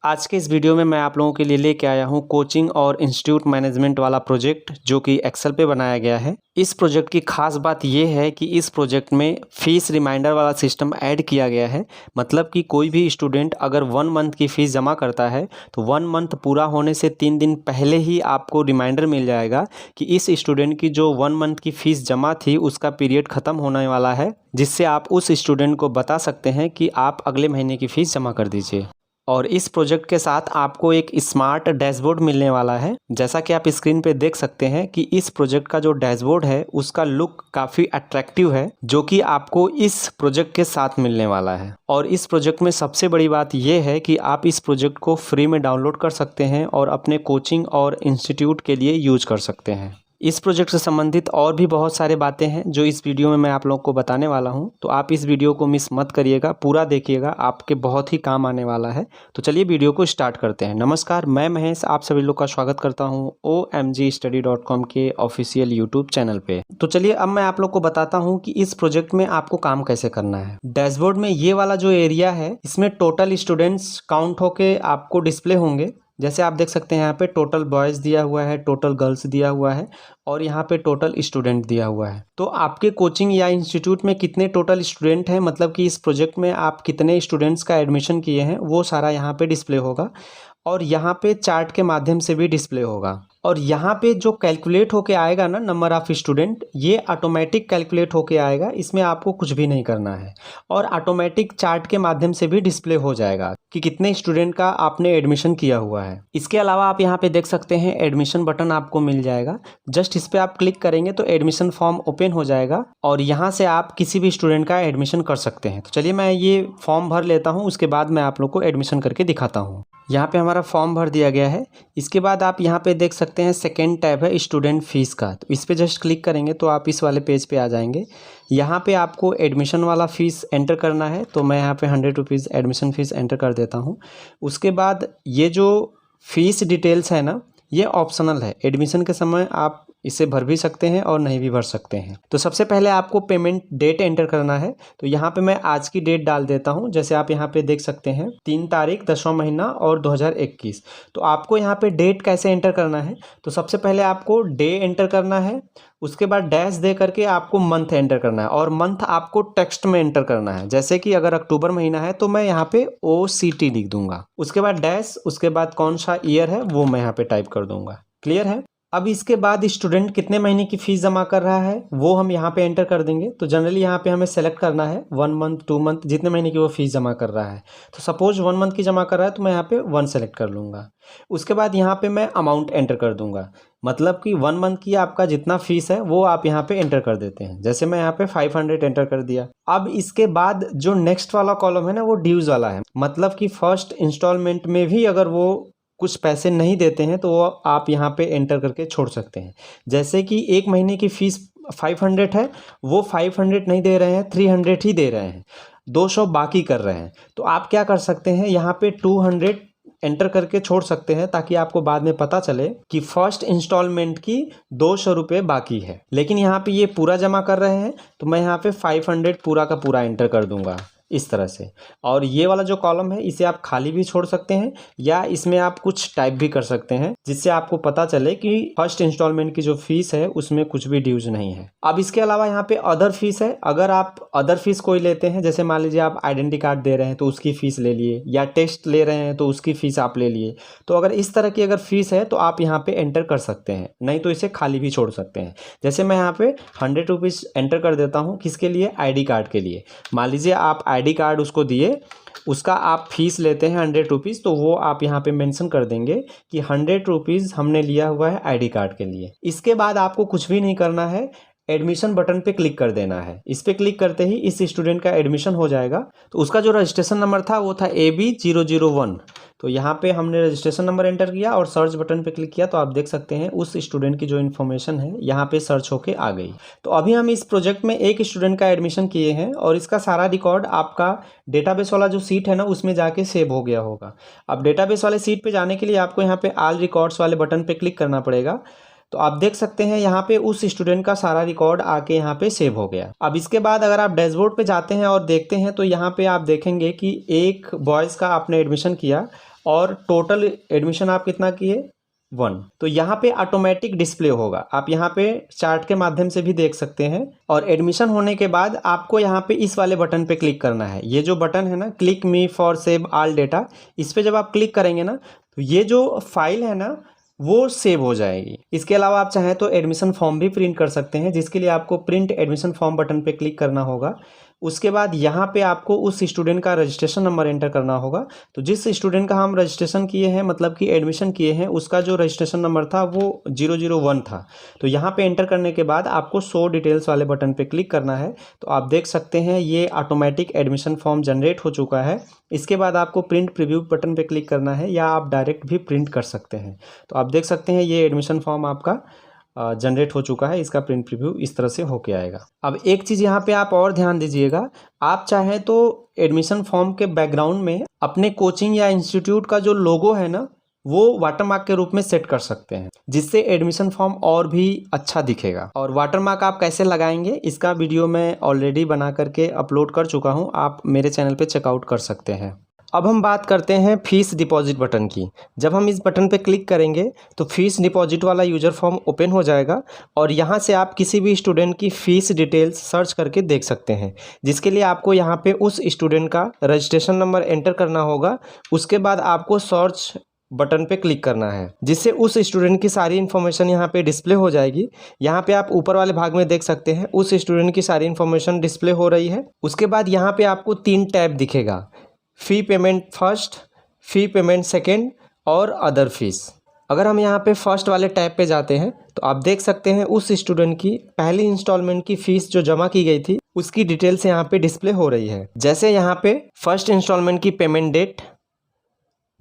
आज के इस वीडियो में मैं आप लोगों के लिए लेके आया हूँ कोचिंग और इंस्टीट्यूट मैनेजमेंट वाला प्रोजेक्ट जो कि एक्सेल पे बनाया गया है। इस प्रोजेक्ट की खास बात ये है कि इस प्रोजेक्ट में फ़ीस रिमाइंडर वाला सिस्टम ऐड किया गया है। मतलब कि कोई भी स्टूडेंट अगर 1 मंथ की फ़ीस जमा करता है तो 1 मंथ पूरा होने से 3 दिन पहले ही आपको रिमाइंडर मिल जाएगा कि इस स्टूडेंट की जो 1 मंथ की फ़ीस जमा थी उसका पीरियड ख़त्म होने वाला है, जिससे आप उस स्टूडेंट को बता सकते हैं कि आप अगले महीने की फ़ीस जमा कर दीजिए। और इस प्रोजेक्ट के साथ आपको एक स्मार्ट डैशबोर्ड मिलने वाला है। जैसा कि आप स्क्रीन पे देख सकते हैं कि इस प्रोजेक्ट का जो डैशबोर्ड है उसका लुक काफ़ी अट्रैक्टिव है, जो कि आपको इस प्रोजेक्ट के साथ मिलने वाला है। और इस प्रोजेक्ट में सबसे बड़ी बात यह है कि आप इस प्रोजेक्ट को फ्री में डाउनलोड कर सकते हैं और अपने कोचिंग और इंस्टीट्यूट के लिए यूज कर सकते हैं। इस प्रोजेक्ट से संबंधित और भी बहुत सारे बातें हैं जो इस वीडियो में मैं आप लोग को बताने वाला हूं, तो आप इस वीडियो को मिस मत करिएगा, पूरा देखिएगा, आपके बहुत ही काम आने वाला है। तो चलिए वीडियो को स्टार्ट करते हैं। नमस्कार, मैं महेश आप सभी लोग का स्वागत करता हूं omgstudy.com के ऑफिशियल यूट्यूब चैनल पे। तो चलिए अब मैं आप लोग को बताता हूँ कि इस प्रोजेक्ट में आपको काम कैसे करना है। डैशबोर्ड में ये वाला जो एरिया है इसमें टोटल स्टूडेंट्स काउंट होके आपको डिस्प्ले होंगे। जैसे आप देख सकते हैं यहाँ पे टोटल बॉयज़ दिया हुआ है, टोटल गर्ल्स दिया हुआ है और यहाँ पे टोटल स्टूडेंट दिया हुआ है। तो आपके कोचिंग या इंस्टीट्यूट में कितने टोटल स्टूडेंट हैं, मतलब कि इस प्रोजेक्ट में आप कितने स्टूडेंट्स का एडमिशन किए हैं, वो सारा यहाँ पे डिस्प्ले होगा। और यहाँ पे चार्ट के माध्यम से भी डिस्प्ले होगा। और यहाँ पे जो कैलकुलेट होके आएगा ना नंबर ऑफ़ स्टूडेंट, ये ऑटोमेटिक कैलकुलेट होके आएगा, इसमें आपको कुछ भी नहीं करना है। और ऑटोमेटिक चार्ट के माध्यम से भी डिस्प्ले हो जाएगा कि कितने स्टूडेंट का आपने एडमिशन किया हुआ है। इसके अलावा आप यहाँ पे देख सकते हैं एडमिशन बटन आपको मिल जाएगा। जस्ट इस पर आप क्लिक करेंगे तो एडमिशन फॉर्म ओपन हो जाएगा और यहाँ से आप किसी भी स्टूडेंट का एडमिशन कर सकते हैं। तो चलिए मैं ये फॉर्म भर लेता हूँ, उसके बाद मैं आप लोग को एडमिशन करके दिखाता हूँ। यहाँ पे हमारा फॉर्म भर दिया गया है। इसके बाद आप यहाँ पे देख सकते हैं सेकेंड टैब है स्टूडेंट फीस का, तो इस पे जस्ट क्लिक करेंगे तो आप इस वाले पेज पे आ जाएंगे। यहाँ पे आपको एडमिशन वाला फ़ीस एंटर करना है, तो मैं यहाँ पे 100 रुपीज़ एडमिशन फ़ीस एंटर कर देता हूँ। उसके बाद ये जो फ़ीस डिटेल्स है ना, ये ऑप्शनल है। एडमिशन के समय आप इसे भर भी सकते हैं और नहीं भी भर सकते हैं। तो सबसे पहले आपको पेमेंट डेट एंटर करना है, तो यहाँ पे मैं आज की डेट डाल देता हूँ। जैसे आप यहाँ पे देख सकते हैं 3 तारीख 10वां महीना और 2021। तो आपको यहाँ पे डेट कैसे एंटर करना है, तो सबसे पहले आपको डे एंटर करना है, उसके बाद डैश दे करके आपको मंथ एंटर करना है और मंथ आपको टेक्स्ट में एंटर करना है। जैसे कि अगर अक्टूबर महीना है तो मैं यहाँ पे OCT लिख दूंगा, उसके बाद डैश, उसके बाद कौन सा ईयर है वो मैं यहाँ पे टाइप कर दूंगा। क्लियर है। अब इसके बाद स्टूडेंट कितने महीने की फ़ीस जमा कर रहा है वो हम यहाँ पे एंटर कर देंगे। तो जनरली यहाँ पे हमें सेलेक्ट करना है 1 मंथ 2 मंथ, जितने महीने की वो फ़ीस जमा कर रहा है। तो सपोज 1 मंथ की जमा कर रहा है तो मैं यहाँ पे 1 सेलेक्ट कर लूँगा। उसके बाद यहाँ पे मैं अमाउंट एंटर कर दूंगा, मतलब कि 1 मंथ की आपका जितना फ़ीस है वो आप यहाँ पे एंटर कर देते हैं। जैसे मैं यहाँ पे 500 एंटर कर दिया। अब इसके बाद जो नेक्स्ट वाला कॉलम है ना, वो ड्यूज़ वाला है, मतलब कि फर्स्ट इंस्टॉलमेंट में भी अगर वो कुछ पैसे नहीं देते हैं तो वो आप यहाँ पे एंटर करके छोड़ सकते हैं। जैसे कि 1 महीने की फ़ीस 500 है, वो 500 नहीं दे रहे हैं, 300 ही दे रहे हैं, 200 बाकी कर रहे हैं। तो आप क्या कर सकते हैं, यहाँ पे 200 एंटर करके छोड़ सकते हैं, ताकि आपको बाद में पता चले कि फर्स्ट इंस्टॉलमेंट की 200 रुपये बाकी है। लेकिन यहाँ पे ये पूरा जमा कर रहे हैं तो मैं यहाँ पे 500 पूरा का पूरा एंटर कर दूंगा इस तरह से। और ये वाला जो कॉलम है इसे आप खाली भी छोड़ सकते हैं या इसमें आप कुछ टाइप भी कर सकते हैं, जिससे आपको पता चले कि फर्स्ट इंस्टॉलमेंट की जो फीस है उसमें कुछ भी ड्यूज नहीं है। अब इसके अलावा यहाँ पे अदर फीस है। अगर आप अदर फीस कोई लेते हैं, जैसे मान लीजिए आप आइडेंटिटी कार्ड दे रहे हैं तो उसकी फ़ीस ले लिए, या टेस्ट ले रहे हैं तो उसकी फ़ीस आप ले लिए, तो अगर इस तरह की अगर फीस है तो आप यहाँ पे एंटर कर सकते हैं, नहीं तो इसे खाली भी छोड़ सकते हैं। जैसे मैं यहाँ पे 100 रुपीज़ एंटर कर देता हूँ, किसके लिए, ID कार्ड के लिए। मान लीजिए आप ID कार्ड उसको दिए, उसका आप फीस लेते हैं 100 रुपीज़, तो वो आप यहाँ पे मेंशन कर देंगे कि 100 रुपीज़ हमने लिया हुआ है ID कार्ड के लिए। इसके बाद आपको कुछ भी नहीं करना है, एडमिशन बटन पे क्लिक कर देना है। इस पे क्लिक करते ही इस स्टूडेंट का एडमिशन हो जाएगा। तो उसका जो रजिस्ट्रेशन नंबर था वो था AB001। तो यहाँ पे हमने रजिस्ट्रेशन नंबर एंटर किया और सर्च बटन पे क्लिक किया, तो आप देख सकते हैं उस स्टूडेंट की जो इन्फॉर्मेशन है यहाँ पे सर्च होके आ गई। तो अभी हम इस प्रोजेक्ट में एक स्टूडेंट का एडमिशन किए हैं और इसका सारा रिकॉर्ड आपका डेटाबेस वाला जो सीट है ना उसमें जाके सेव हो गया होगा। अब डेटाबेस वाले सीट पे जाने के लिए आपको यहाँ पे ऑल रिकॉर्ड्स वाले बटन पे क्लिक करना पड़ेगा। तो आप देख सकते हैं यहाँ पे उस स्टूडेंट का सारा रिकॉर्ड आके यहाँ पे सेव हो गया। अब इसके बाद अगर आप डैशबोर्ड पे जाते हैं और देखते हैं तो यहाँ पे आप देखेंगे कि एक बॉयज़ का आपने एडमिशन किया और टोटल एडमिशन आप कितना किए 1। तो यहाँ पे ऑटोमेटिक डिस्प्ले होगा, आप यहाँ पे चार्ट के माध्यम से भी देख सकते हैं। और एडमिशन होने के बाद आपको यहाँ पे इस वाले बटन पे क्लिक करना है। ये जो बटन है ना, click me for save all data, इस पे जब आप क्लिक करेंगे ना तो ये जो फाइल है ना वो सेव हो जाएगी। इसके अलावा आप चाहें तो एडमिशन फॉर्म भी प्रिंट कर सकते हैं, जिसके लिए आपको प्रिंट एडमिशन फॉर्म बटन पे क्लिक करना होगा। उसके बाद यहाँ पे आपको उस स्टूडेंट का रजिस्ट्रेशन नंबर एंटर करना होगा। तो जिस स्टूडेंट का हम रजिस्ट्रेशन किए हैं, मतलब कि एडमिशन किए हैं, उसका जो रजिस्ट्रेशन नंबर था वो 001 था। तो यहाँ पे एंटर करने के बाद आपको शो डिटेल्स वाले बटन पे क्लिक करना है। तो आप देख सकते हैं ये ऑटोमेटिक एडमिशन फॉर्म जनरेट हो चुका है। इसके बाद आपको प्रिंट प्रीव्यू बटन पे क्लिक करना है, या आप डायरेक्ट भी प्रिंट कर सकते हैं। तो आप देख सकते हैं ये एडमिशन फॉर्म आपका जनरेट हो चुका है। इसका प्रिंट प्रीव्यू इस तरह से होके आएगा। अब एक चीज़ यहाँ पे आप और ध्यान दीजिएगा, आप चाहें तो एडमिशन फॉर्म के बैकग्राउंड में अपने कोचिंग या इंस्टीट्यूट का जो लोगो है ना वो वाटरमार्क के रूप में सेट कर सकते हैं, जिससे एडमिशन फॉर्म और भी अच्छा दिखेगा। और वाटरमार्क आप कैसे लगाएंगे इसका वीडियो मैं ऑलरेडी बना करके अपलोड कर चुका हूँ, आप मेरे चैनल पे चेकआउट कर सकते हैं। अब हम बात करते हैं फीस डिपॉजिट बटन की। जब हम इस बटन पे क्लिक करेंगे तो फीस डिपॉजिट वाला यूज़र फॉर्म ओपन हो जाएगा, और यहाँ से आप किसी भी स्टूडेंट की फ़ीस डिटेल्स सर्च करके देख सकते हैं, जिसके लिए आपको यहाँ पे उस स्टूडेंट का रजिस्ट्रेशन नंबर एंटर करना होगा। उसके बाद आपको सर्च बटन पे क्लिक करना है, जिससे उस स्टूडेंट की सारी इन्फॉर्मेशन यहाँ पे डिस्प्ले हो जाएगी। यहाँ पे आप ऊपर वाले भाग में देख सकते हैं उस स्टूडेंट की सारी इन्फॉर्मेशन डिस्प्ले हो रही है। उसके बाद यहाँ पे आपको 3 टैब दिखेगा, फ़ी पेमेंट फर्स्ट, फ़ी पेमेंट सेकेंड और अदर फीस। अगर हम यहाँ पे फर्स्ट वाले टैब पे जाते हैं तो आप देख सकते हैं उस स्टूडेंट की पहली इंस्टॉलमेंट की फ़ीस जो जमा की गई थी उसकी डिटेल्स यहाँ पे डिस्प्ले हो रही है। जैसे यहाँ पे फर्स्ट इंस्टॉलमेंट की पेमेंट डेट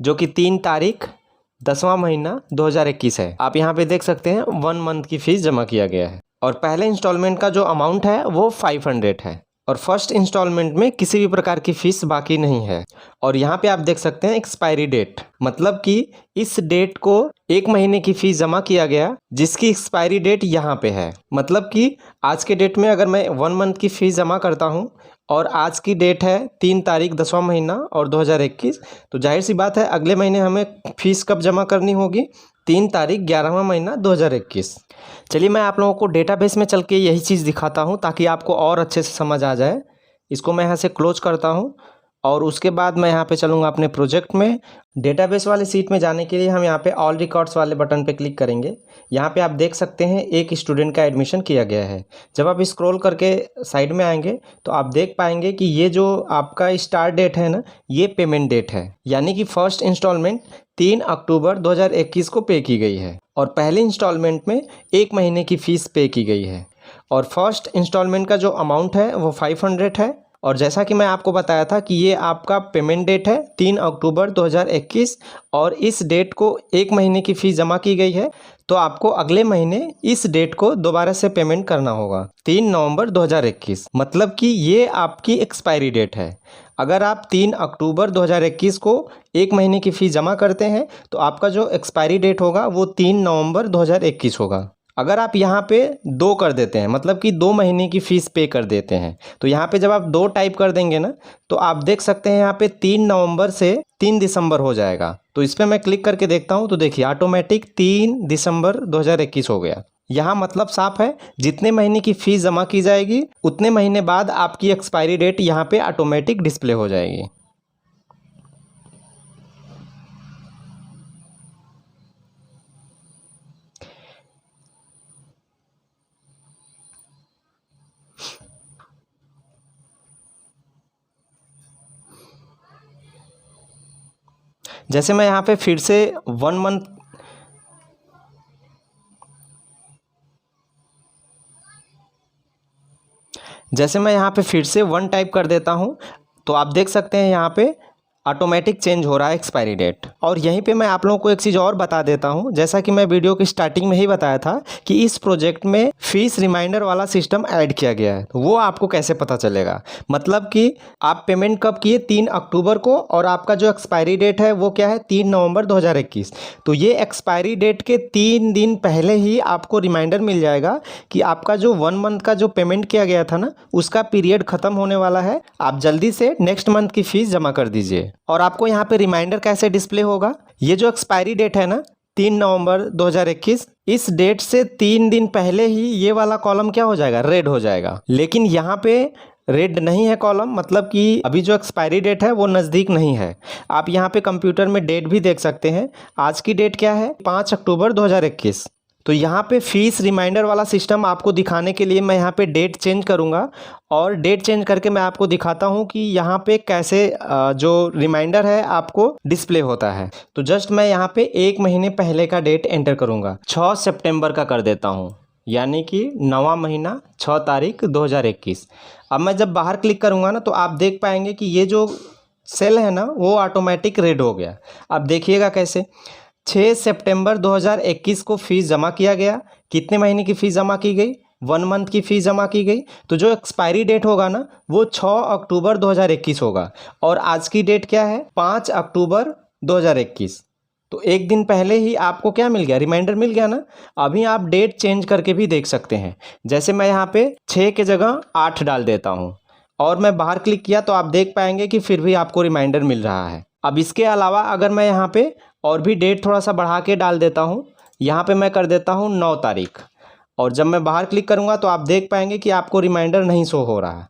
जो कि 3 तारीख 10वां महीना 2021 है, आप यहाँ पे देख सकते हैं 1 मंथ की फ़ीस जमा किया गया है। और पहले इंस्टॉलमेंट का जो अमाउंट है वो 500 है, और फर्स्ट इंस्टॉलमेंट में किसी भी प्रकार की फ़ीस बाकी नहीं है। और यहाँ पे आप देख सकते हैं एक्सपायरी डेट, मतलब कि इस डेट को 1 महीने की फ़ीस जमा किया गया, जिसकी एक्सपायरी डेट यहाँ पे है। मतलब कि आज के डेट में अगर मैं 1 मंथ की फ़ीस जमा करता हूँ और आज की डेट है 3 तारीख 10वां महीना और 2021, तो जाहिर सी बात है अगले महीने हमें फ़ीस कब जमा करनी होगी, 3 तारीख 11वां महीना 2021। चलिए मैं आप लोगों को डेटाबेस में चल के यही चीज़ दिखाता हूँ ताकि आपको और अच्छे से समझ आ जाए। इसको मैं यहाँ से क्लोज करता हूँ और उसके बाद मैं यहाँ पे चलूँगा अपने प्रोजेक्ट में। डेटाबेस वाले सीट में जाने के लिए हम यहाँ पे ऑल रिकॉर्ड्स वाले बटन पे क्लिक करेंगे। यहाँ पे आप देख सकते हैं एक स्टूडेंट का एडमिशन किया गया है। जब आप स्क्रॉल करके साइड में आएंगे तो आप देख पाएंगे कि ये जो आपका स्टार्ट डेट है ना, ये पेमेंट डेट है, यानी कि फर्स्ट इंस्टॉलमेंट 3 अक्टूबर 2021 को पे की गई है, और पहले इंस्टॉलमेंट में 1 महीने की फ़ीस पे की गई है। और फर्स्ट इंस्टॉलमेंट का जो अमाउंट है वो 500 है। और जैसा कि मैं आपको बताया था कि ये आपका पेमेंट डेट है 3 अक्टूबर 2021, और इस डेट को 1 महीने की फ़ीस जमा की गई है, तो आपको अगले महीने इस डेट को दोबारा से पेमेंट करना होगा 3 नवंबर 2021। मतलब कि ये आपकी एक्सपायरी डेट है। अगर आप 3 अक्टूबर 2021 को 1 महीने की फ़ीस जमा करते हैं तो आपका जो एक्सपायरी डेट होगा वो 3 नवंबर 2021 होगा। अगर आप यहाँ पे 2 कर देते हैं, मतलब कि 2 महीने की फ़ीस पे कर देते हैं, तो यहाँ पे जब आप 2 टाइप कर देंगे ना तो आप देख सकते हैं यहाँ पे 3 नवंबर से 3 दिसंबर हो जाएगा। तो इस पर मैं क्लिक करके देखता हूँ तो देखिए ऑटोमेटिक 3 दिसंबर 2021 हो गया। यहाँ मतलब साफ है, जितने महीने की फ़ीस जमा की जाएगी उतने महीने बाद आपकी एक्सपायरी डेट यहाँ पे ऑटोमेटिक डिस्प्ले हो जाएगी। जैसे मैं यहाँ पे फिर से 1 मंथ जैसे मैं यहाँ पे फिर से 1 टाइप कर देता हूँ तो आप देख सकते हैं यहाँ पे ऑटोमेटिक चेंज हो रहा है एक्सपायरी डेट। और यहीं पे मैं आप लोगों को एक चीज़ और बता देता हूँ, जैसा कि मैं वीडियो की स्टार्टिंग में ही बताया था कि इस प्रोजेक्ट में फ़ीस रिमाइंडर वाला सिस्टम ऐड किया गया है। तो वो आपको कैसे पता चलेगा, मतलब कि आप पेमेंट कब किए 3 अक्टूबर को, और आपका जो एक्सपायरी डेट है वो क्या है 3 नवंबर 2021। तो ये एक्सपायरी डेट के 3 दिन पहले ही आपको रिमाइंडर मिल जाएगा कि आपका जो 1 मंथ का जो पेमेंट किया गया था ना उसका पीरियड ख़त्म होने वाला है, आप जल्दी से नेक्स्ट मंथ की फ़ीस जमा कर दीजिए। और आपको यहाँ पे रिमाइंडर कैसे डिस्प्ले होगा, ये जो एक्सपायरी डेट है ना 3 नवंबर 2021, इस डेट से 3 दिन पहले ही ये वाला कॉलम क्या हो जाएगा, रेड हो जाएगा। लेकिन यहाँ पे रेड नहीं है कॉलम, मतलब कि अभी जो एक्सपायरी डेट है वो नज़दीक नहीं है। आप यहाँ पे कंप्यूटर में डेट भी देख सकते हैं। आज की डेट क्या है, 5 अक्टूबर 2021। तो यहाँ पे फीस रिमाइंडर वाला सिस्टम आपको दिखाने के लिए मैं यहाँ पे डेट चेंज करूँगा और डेट चेंज करके मैं आपको दिखाता हूँ कि यहाँ पे कैसे जो रिमाइंडर है आपको डिस्प्ले होता है। तो जस्ट मैं यहाँ पे 1 महीने पहले का डेट एंटर करूँगा, 6 सितंबर का कर देता हूँ, यानी कि 9वां महीना 6 तारीख 2021। अब मैं जब बाहर क्लिक करूँगा ना तो आप देख पाएंगे कि ये जो सेल है ना वो ऑटोमेटिक रेड हो गया। अब देखिएगा कैसे, 6 सितंबर 2021 को फ़ीस जमा किया गया। कितने महीने की फ़ीस जमा की गई, 1 मंथ की फ़ीस जमा की गई। तो जो एक्सपायरी डेट होगा ना वो 6 अक्टूबर 2021 होगा और आज की डेट क्या है, 5 अक्टूबर 2021। तो 1 दिन पहले ही आपको क्या मिल गया, रिमाइंडर मिल गया ना। अभी आप डेट चेंज करके भी देख सकते हैं। जैसे मैं यहाँ पे 6 के जगह 8 डाल देता हूँ और मैं बाहर क्लिक किया तो आप देख पाएंगे कि फिर भी आपको रिमाइंडर मिल रहा है। अब इसके अलावा अगर मैं यहाँ पे और भी डेट थोड़ा सा बढ़ा के डाल देता हूँ, यहाँ पे मैं कर देता हूँ 9 तारीख, और जब मैं बाहर क्लिक करूँगा तो आप देख पाएंगे कि आपको रिमाइंडर नहीं शो हो रहा है।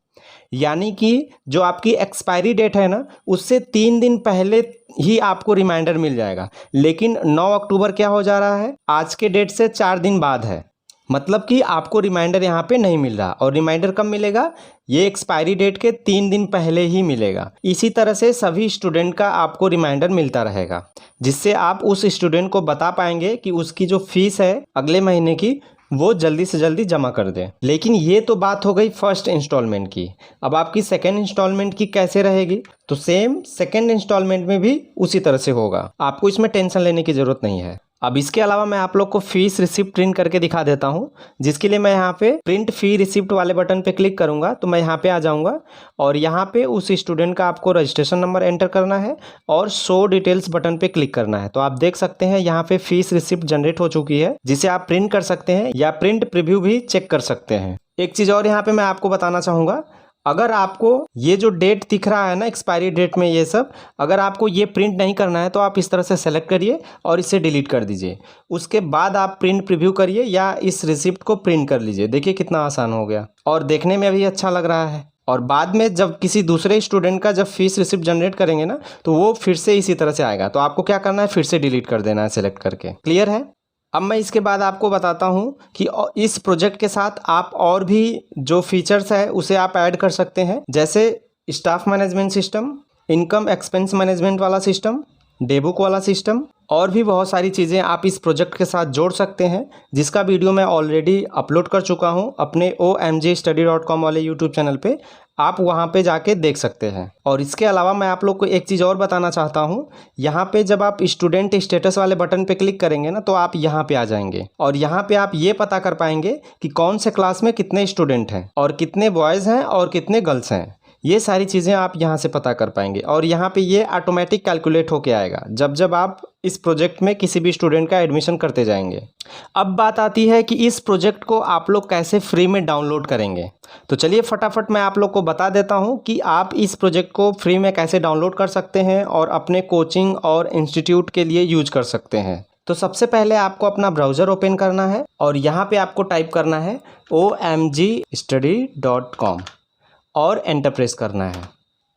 यानी कि जो आपकी एक्सपायरी डेट है ना उससे 3 दिन पहले ही आपको रिमाइंडर मिल जाएगा। लेकिन 9 अक्टूबर क्या हो जा रहा है, आज के डेट से 4 दिन बाद है, मतलब कि आपको रिमाइंडर यहाँ पे नहीं मिल रहा। और रिमाइंडर कब मिलेगा, ये एक्सपायरी डेट के 3 दिन पहले ही मिलेगा। इसी तरह से सभी स्टूडेंट का आपको रिमाइंडर मिलता रहेगा, जिससे आप उस स्टूडेंट को बता पाएंगे कि उसकी जो फीस है अगले महीने की वो जल्दी से जल्दी जमा कर दें। लेकिन ये तो बात हो गई फर्स्ट इंस्टॉलमेंट की। अब आपकी सेकेंड इंस्टॉलमेंट की कैसे रहेगी, तो सेम सेकेंड इंस्टॉलमेंट में भी उसी तरह से होगा, आपको इसमें टेंशन लेने की ज़रूरत नहीं है। अब इसके अलावा मैं आप लोग को फीस रिसिप्ट प्रिंट करके दिखा देता हूं, जिसके लिए मैं यहाँ पे प्रिंट फी रिसिप्ट वाले बटन पे क्लिक करूंगा तो मैं यहाँ पे आ जाऊंगा और यहाँ पे उस स्टूडेंट का आपको रजिस्ट्रेशन नंबर एंटर करना है और शो डिटेल्स बटन पे क्लिक करना है। तो आप देख सकते हैं यहाँ पे फीस रिसिप्ट जनरेट हो चुकी है, जिसे आप प्रिंट कर सकते हैं या प्रिंट प्रीव्यू भी चेक कर सकते हैं। एक चीज़ और यहाँ पे मैं आपको बताना चाहूँगा, अगर आपको ये जो डेट दिख रहा है ना एक्सपायरी डेट में ये सब, अगर आपको ये प्रिंट नहीं करना है तो आप इस तरह से सेलेक्ट करिए और इसे डिलीट कर दीजिए। उसके बाद आप प्रिंट प्रीव्यू करिए या इस रिसिप्ट को प्रिंट कर लीजिए। देखिए कितना आसान हो गया और देखने में भी अच्छा लग रहा है। और बाद में जब किसी दूसरे स्टूडेंट का जब फीस रिसिप्ट जनरेट करेंगे ना तो वो फिर से इसी तरह से आएगा। तो आपको क्या करना है, फिर से डिलीट कर देना है सेलेक्ट करके। क्लियर है। अब मैं इसके बाद आपको बताता हूँ कि इस प्रोजेक्ट के साथ आप और भी जो फीचर्स है उसे आप ऐड कर सकते हैं, जैसे staff management system, income expense management वाला सिस्टम, डेबुक वाला सिस्टम, और भी बहुत सारी चीज़ें आप इस प्रोजेक्ट के साथ जोड़ सकते हैं, जिसका वीडियो मैं ऑलरेडी अपलोड कर चुका हूं अपने omgstudy.com वाले यूट्यूब चैनल पे। आप वहां पे जाके देख सकते हैं। और इसके अलावा मैं आप लोग को एक चीज़ और बताना चाहता हूं, यहाँ पे जब आप स्टूडेंट स्टेटस वाले बटन पे क्लिक करेंगे ना तो आप यहाँ पे आ जाएंगे और यहाँ पे आप ये पता कर पाएंगे कि कौन से क्लास में कितने स्टूडेंट हैं और कितने बॉयज़ हैं और कितने गर्ल्स हैं। ये सारी चीज़ें आप यहाँ से पता कर पाएंगे और यहाँ पे ये ऑटोमेटिक कैलकुलेट होके आएगा जब जब आप इस प्रोजेक्ट में किसी भी स्टूडेंट का एडमिशन करते जाएंगे। अब बात आती है कि इस प्रोजेक्ट को आप लोग कैसे फ्री में डाउनलोड करेंगे। तो चलिए फटाफट मैं आप लोग को बता देता हूँ कि आप इस प्रोजेक्ट को फ्री में कैसे डाउनलोड कर सकते हैं और अपने कोचिंग और इंस्टीट्यूट के लिए यूज कर सकते हैं। तो सबसे पहले आपको अपना ब्राउज़र ओपन करना है और यहाँ पे आपको टाइप करना है omgstudy.com और एंटर प्रेस करना है।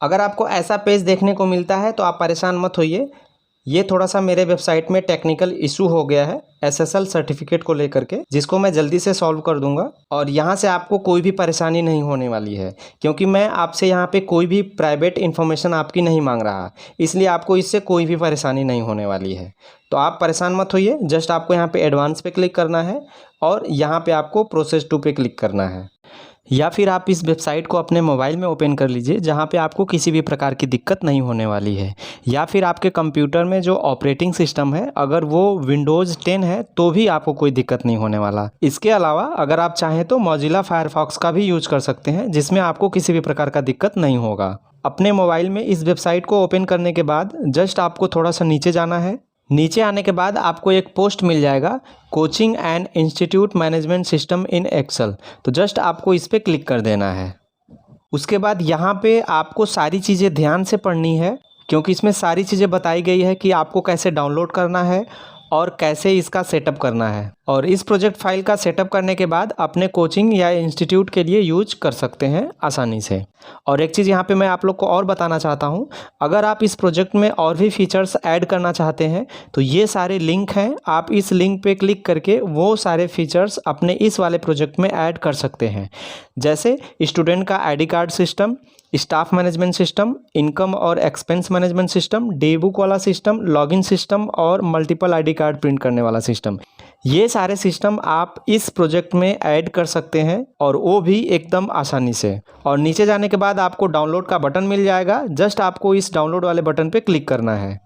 अगर आपको ऐसा पेज देखने को मिलता है तो आप परेशान मत होइए, ये थोड़ा सा मेरे वेबसाइट में टेक्निकल इशू हो गया है SSL सर्टिफिकेट को लेकर के, जिसको मैं जल्दी से सॉल्व कर दूंगा और यहाँ से आपको कोई भी परेशानी नहीं होने वाली है, क्योंकि मैं आपसे यहाँ पे कोई भी प्राइवेट इन्फॉर्मेशन आपकी नहीं मांग रहा, इसलिए आपको इससे कोई भी परेशानी नहीं होने वाली है। तो आप परेशान मत होइए, जस्ट आपको यहाँ पे एडवांस पे क्लिक करना है और यहाँ पे आपको प्रोसेस 2 पे क्लिक करना है, या फिर आप इस वेबसाइट को अपने मोबाइल में ओपन कर लीजिए जहाँ पे आपको किसी भी प्रकार की दिक्कत नहीं होने वाली है। या फिर आपके कंप्यूटर में जो ऑपरेटिंग सिस्टम है अगर वो विंडोज़ 10 है तो भी आपको कोई दिक्कत नहीं होने वाला। इसके अलावा अगर आप चाहें तो मोजिला फायरफॉक्स का भी यूज कर सकते हैं, जिसमें आपको किसी भी प्रकार का दिक्कत नहीं होगा। अपने मोबाइल में इस वेबसाइट को ओपन करने के बाद जस्ट आपको थोड़ा सा नीचे जाना है। नीचे आने के बाद आपको एक पोस्ट मिल जाएगा, coaching and institute management system in Excel. तो जस्ट आपको इस पर क्लिक कर देना है। उसके बाद यहाँ पे आपको सारी चीज़ें ध्यान से पढ़नी है। क्योंकि इसमें सारी चीज़ें बताई गई है कि आपको कैसे डाउनलोड करना है और कैसे इसका सेटअप करना है। और इस प्रोजेक्ट फाइल का सेटअप करने के बाद अपने कोचिंग या इंस्टीट्यूट के लिए यूज कर सकते हैं आसानी से। और एक चीज़ यहाँ पे मैं आप लोग को और बताना चाहता हूँ, अगर आप इस प्रोजेक्ट में और भी फीचर्स ऐड करना चाहते हैं तो ये सारे लिंक हैं, आप इस लिंक पे क्लिक करके वो सारे फीचर्स अपने इस वाले प्रोजेक्ट में ऐड कर सकते हैं। जैसे स्टूडेंट का ID card system, staff management system, income और expense management system, day book वाला सिस्टम, लॉगिन सिस्टम और मल्टीपल आईडी कार्ड प्रिंट करने वाला सिस्टम। ये सारे सिस्टम आप इस प्रोजेक्ट में ऐड कर सकते हैं और वो भी एकदम आसानी से। और नीचे जाने के बाद आपको डाउनलोड का बटन मिल जाएगा, जस्ट आपको इस डाउनलोड वाले बटन पे क्लिक करना है।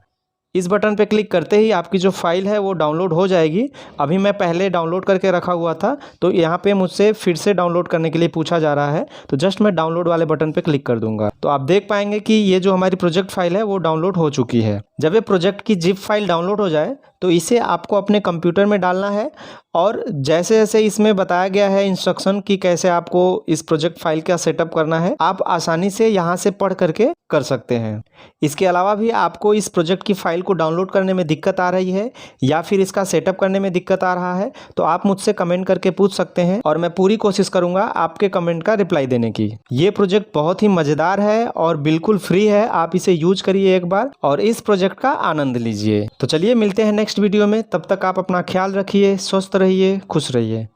इस बटन पे क्लिक करते ही आपकी जो फाइल है वो डाउनलोड हो जाएगी। अभी मैं पहले डाउनलोड करके रखा हुआ था तो यहाँ पे मुझसे फिर से डाउनलोड करने के लिए पूछा जा रहा है, तो जस्ट मैं डाउनलोड वाले बटन पे क्लिक कर दूंगा तो आप देख पाएंगे कि ये जो हमारी प्रोजेक्ट फाइल है वो डाउनलोड हो चुकी है। जब ये प्रोजेक्ट की जिप फाइल डाउनलोड हो जाए तो इसे आपको अपने कंप्यूटर में डालना है और जैसे जैसे इसमें बताया गया है इंस्ट्रक्शन कि कैसे आपको इस प्रोजेक्ट फाइल का सेटअप करना है, आप आसानी से यहाँ से पढ़ करके कर सकते हैं। इसके अलावा भी आपको इस प्रोजेक्ट की फाइल को डाउनलोड करने में दिक्कत आ रही है या फिर इसका सेटअप करने में दिक्कत आ रहा है तो आप मुझसे कमेंट करके पूछ सकते हैं और मैं पूरी कोशिश करूंगा आपके कमेंट का रिप्लाई देने की। ये प्रोजेक्ट बहुत ही मज़ेदार है और बिल्कुल फ्री है, आप इसे यूज करिए एक बार और इस प्रोजेक्ट का आनंद लीजिए। तो चलिए मिलते हैं नेक्स्ट वीडियो में, तब तक आप अपना ख्याल रखिए, स्वस्थ रहिए, खुश रहिए।